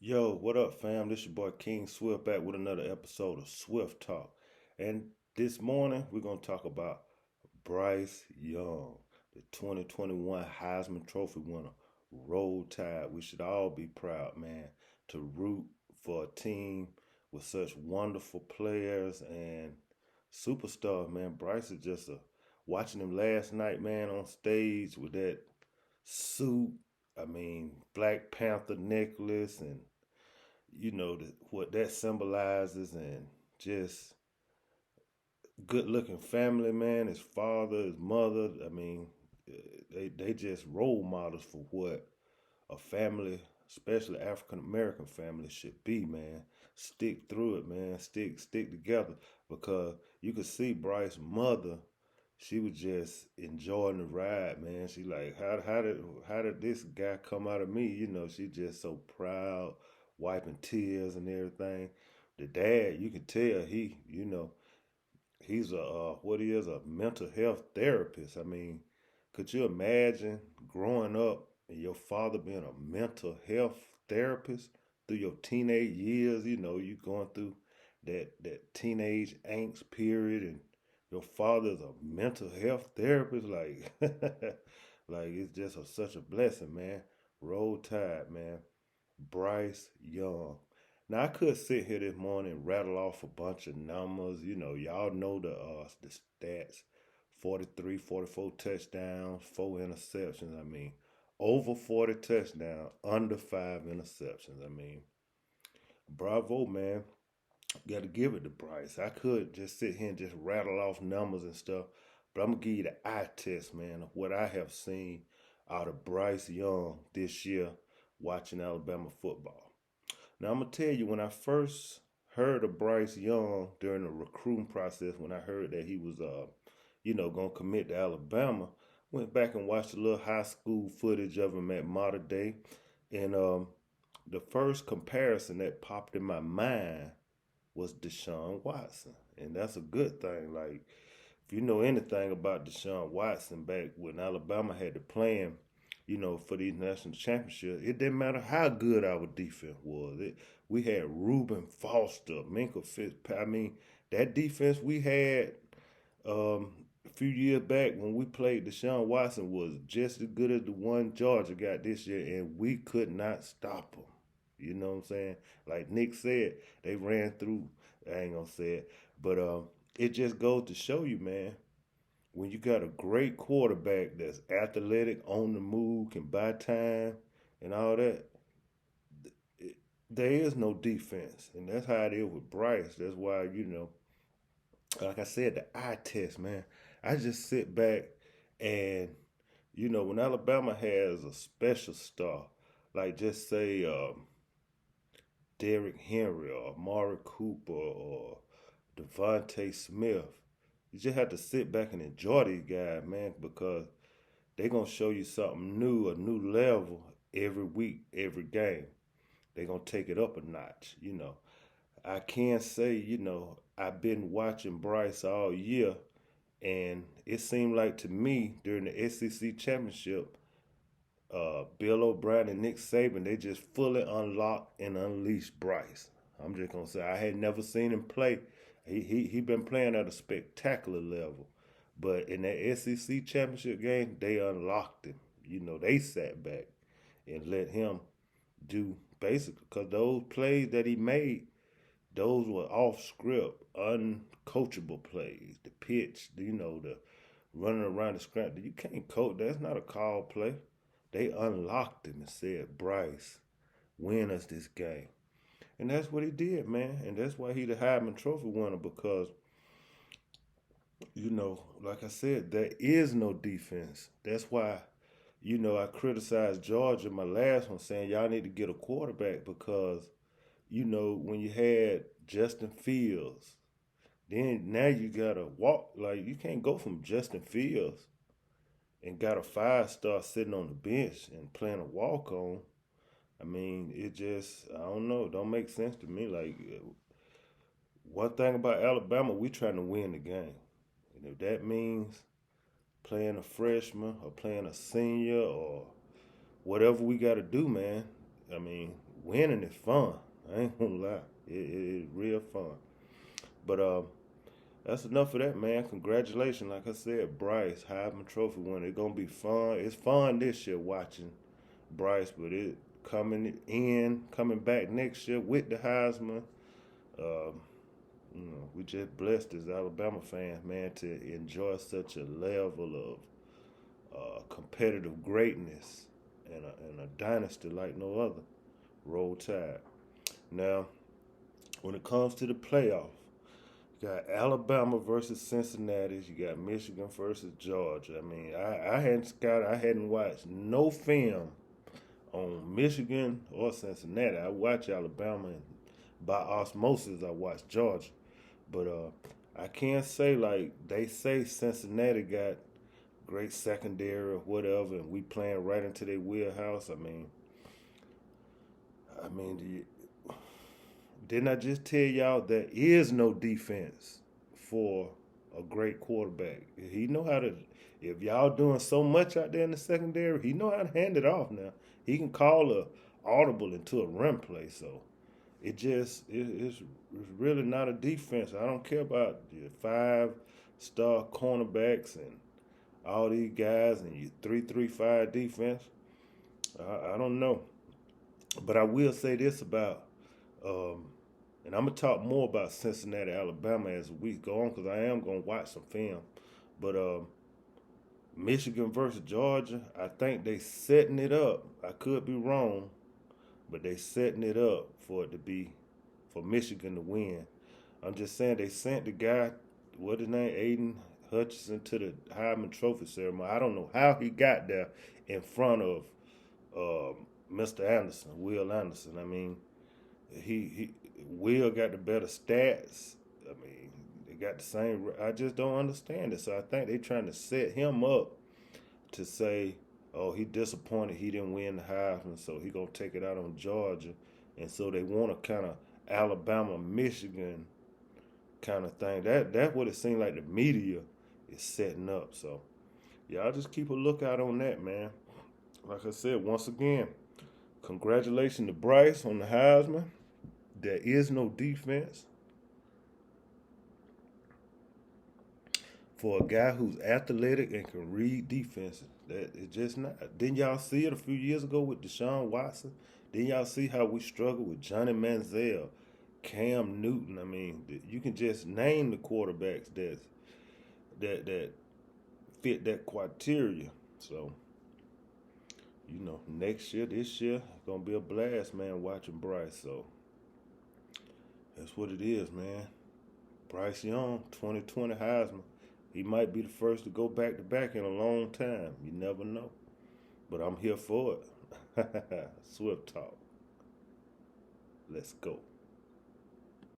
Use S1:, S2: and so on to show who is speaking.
S1: Yo, what up, fam? This your boy King Swift back with another episode of Swift Talk. And this morning, we're going to talk about Bryce Young, the 2021 Heisman Trophy winner. Roll Tide. We should all be proud, man, to root for a team with such wonderful players and superstars, man. Bryce is just a. Watching him last night, man, on stage with that suit. I mean, Black Panther necklace and what that symbolizes, and just good looking family, man. His father, his mother, I mean, they just role models for what a family, especially African American family, should be, man. Stick through it, man. Stick together, because you could see Bryce's mother. She was just enjoying the ride, man. She like, how did this guy come out of me? She just so proud, wiping tears and everything. The dad, you can tell he's what he is, a mental health therapist. I mean, could you imagine growing up and your father being a mental health therapist through your teenage years? You going through that teenage angst period, and your father's a mental health therapist. Like, like it's just such a blessing, man. Roll Tide, man. Bryce Young. Now I could sit here this morning and rattle off a bunch of numbers. Y'all know the stats. 43, 44 touchdowns, 4 interceptions. I mean, over 40 touchdowns, under 5 interceptions. I mean, bravo, man. Got to give it to Bryce. I could just sit here and just rattle off numbers and stuff, but I'm gonna give you the eye test, man, of what I have seen out of Bryce Young this year watching Alabama football. Now I'm gonna tell you, when I first heard of Bryce Young during the recruiting process, when I heard that he was gonna commit to Alabama, went back and watched a little high school footage of him at Mater Day, and the first comparison that popped in my mind was Deshaun Watson. And that's a good thing. Like, if you know anything about Deshaun Watson, back when Alabama had to play him, for these national championships, it didn't matter how good our defense was. We had Reuben Foster, Minka Fitzpatrick. I mean, that defense we had a few years back when we played Deshaun Watson was just as good as the one Georgia got this year, and we could not stop them. You know what I'm saying? Like Nick said, they ran through. I ain't gonna say it, but it just goes to show you, man. When you got a great quarterback that's athletic, on the move, can buy time, and all that, it, there is no defense, and that's how it is with Bryce. That's why like I said, the eye test, man. I just sit back and when Alabama has a special star, like just say Derrick Henry or Amari Cooper or Devontae Smith. You just have to sit back and enjoy these guys, man, because they're going to show you something new, a new level every week, every game. They're going to take it up a notch. I can't say, I've been watching Bryce all year, and it seemed like to me during the SEC championship, Bill O'Brien and Nick Saban, they just fully unlocked and unleashed Bryce. I'm just gonna say I had never seen him play. He been playing at a spectacular level, but in that SEC championship game, they unlocked him. They sat back and let him do basically, because those plays that he made, those were off script, uncoachable plays. The pitch, the running around the scrap. You can't coach. That's not a call play. They unlocked him and said, Bryce, win us this game. And that's what he did, man. And that's why he the Heisman Trophy winner, because, like I said, there is no defense. That's why, I criticized Georgia in my last one, saying y'all need to get a quarterback, because, when you had Justin Fields, then now you gotta walk. Like, you can't go from Justin Fields and got a 5-star sitting on the bench and playing a walk on. I mean, it just, I don't know, it don't make sense to me. Like, one thing about Alabama, we trying to win the game. And if that means playing a freshman or playing a senior or whatever we got to do, man, I mean, winning is fun. I ain't gonna lie. It's real fun. But that's enough of that, man. Congratulations. Like I said, Bryce, Heisman Trophy winner. It's gonna be fun. It's fun this year watching Bryce, but it coming back next year with the Heisman. Um, we just blessed as Alabama fans, man, to enjoy such a level of competitive greatness and a dynasty like no other. Roll Tide. Now, when it comes to the playoff, you got Alabama versus Cincinnati. You got Michigan versus Georgia. I mean, I hadn't watched no film on Michigan or Cincinnati. I watch Alabama, and by osmosis, I watch Georgia. But I can't say like they say Cincinnati got great secondary or whatever, and we playing right into their wheelhouse. I mean, didn't I just tell y'all there is no defense for a great quarterback? He know how to. If y'all doing so much out there in the secondary, he know how to hand it off. Now he can call a audible into a run play. So it's really not a defense. I don't care about your 5-star cornerbacks and all these guys and your 3-3-5 defense. I don't know, but I will say this about, and I'm gonna talk more about Cincinnati, Alabama as the week go on because I am gonna watch some film. But Michigan versus Georgia, I think they setting it up. I could be wrong, but they setting it up for it to be for Michigan to win. I'm just saying they sent the guy, what his name, Aiden Hutchinson, to the Heisman Trophy ceremony. I don't know how he got there in front of Mr. Anderson, Will Anderson. I mean, he Will got the better stats. I mean, they got the same. I just don't understand it. So I think they trying to set him up to say, oh, he disappointed he didn't win the Heisman, so he gonna take it out on Georgia, and so they want a kind of Alabama, Michigan kind of thing. That's what it seems like the media is setting up. So y'all just keep a lookout on that, man. Like I said, once again, congratulations to Bryce on the Heisman. There is no defense for a guy who's athletic and can read defenses. That it's just not. Didn't y'all see it a few years ago with Deshaun Watson? Didn't y'all see how we struggled with Johnny Manziel, Cam Newton? I mean, you can just name the quarterbacks that fit that criteria. So, next year, this year, it's gonna be a blast, man, watching Bryce. So that's what it is, man. Bryce Young, 2020 Heisman. He might be the first to go back to back in a long time. You never know. But I'm here for it. Swift talk. Let's go.